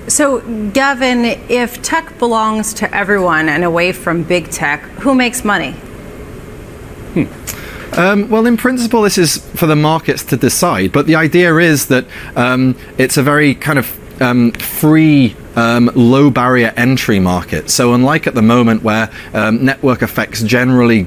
So, Gavin, if tech belongs to everyone and away from big tech, who makes money? Well, in principle, this is for the markets to decide. But the idea is that it's a very kind of free, low barrier entry market. So unlike at the moment where network effects generally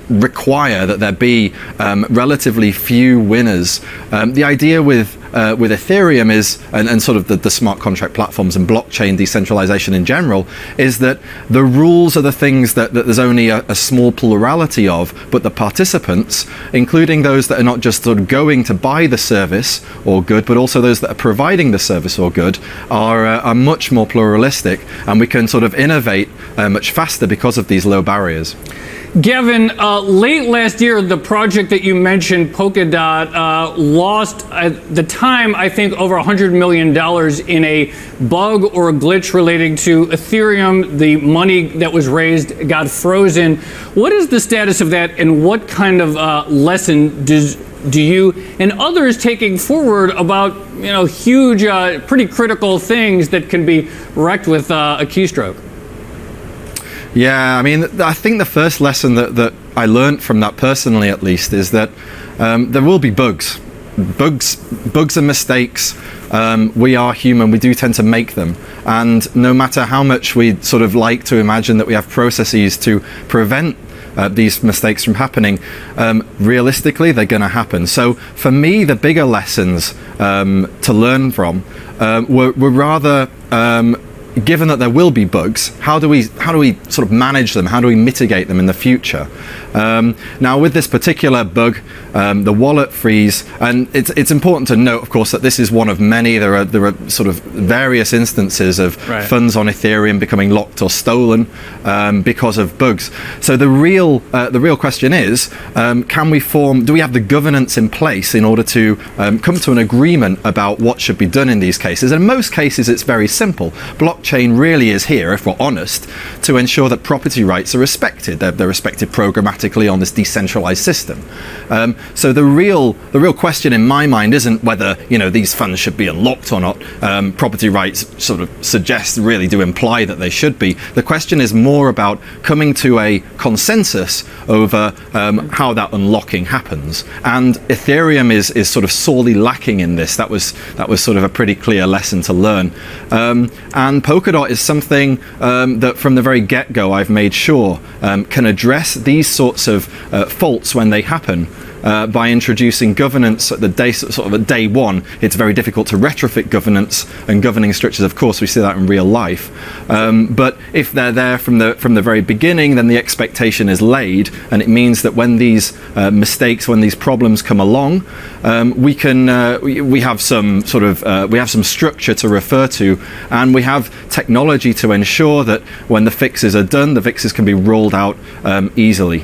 require that there be relatively few winners, the idea with Ethereum is, and sort of the smart contract platforms and blockchain decentralization in general, is that the rules are the things that there's only a small plurality of, but the participants, including those that are not just sort of going to buy the service or good, but also those that are providing the service or good, are much more pluralistic, and we can sort of innovate much faster because of these low barriers. Gavin, late last year, the project that you mentioned, Polkadot, lost at the time, I think, over $100 million in a bug or a glitch relating to Ethereum. The money that was raised got frozen. What is the status of that, and what kind of lesson do you and others taking forward about, huge, pretty critical things that can be wrecked with a keystroke? Yeah, I mean, I think the first lesson that I learned from that personally, at least, is that there will be bugs. Bugs and mistakes. We are human. We do tend to make them. And no matter how much we sort of like to imagine that we have processes to prevent these mistakes from happening, realistically, they're going to happen. So for me, the bigger lessons to learn from were rather given that there will be bugs, how do we sort of manage them? How do we mitigate them in the future? Now, with this particular bug, the wallet freeze, and it's important to note, of course, that this is one of many. There are sort of various instances of funds on Ethereum becoming locked or stolen because of bugs. So the real question is, do we have the governance in place in order to come to an agreement about what should be done in these cases? And in most cases, it's very simple. Blockchain really is here, if we're honest, to ensure that property rights are respected. They're respected programmatically on this decentralized system. So the real question in my mind isn't whether these funds should be unlocked or not. Property rights sort of really do imply that they should be. The question is more about coming to a consensus over how that unlocking happens. And Ethereum is sort of sorely lacking in this. That was sort of a pretty clear lesson to learn. And Polkadot is something that from the very get-go I've made sure can address these sorts of faults when they happen by introducing governance at the day one. It's very difficult to retrofit governance and governing structures. Of course, we see that in real life. But if they're there from the very beginning, then the expectation is laid, and it means that when these mistakes, when these problems come along, we have some structure to refer to, and we have technology to ensure that when the fixes are done, the fixes can be rolled out easily.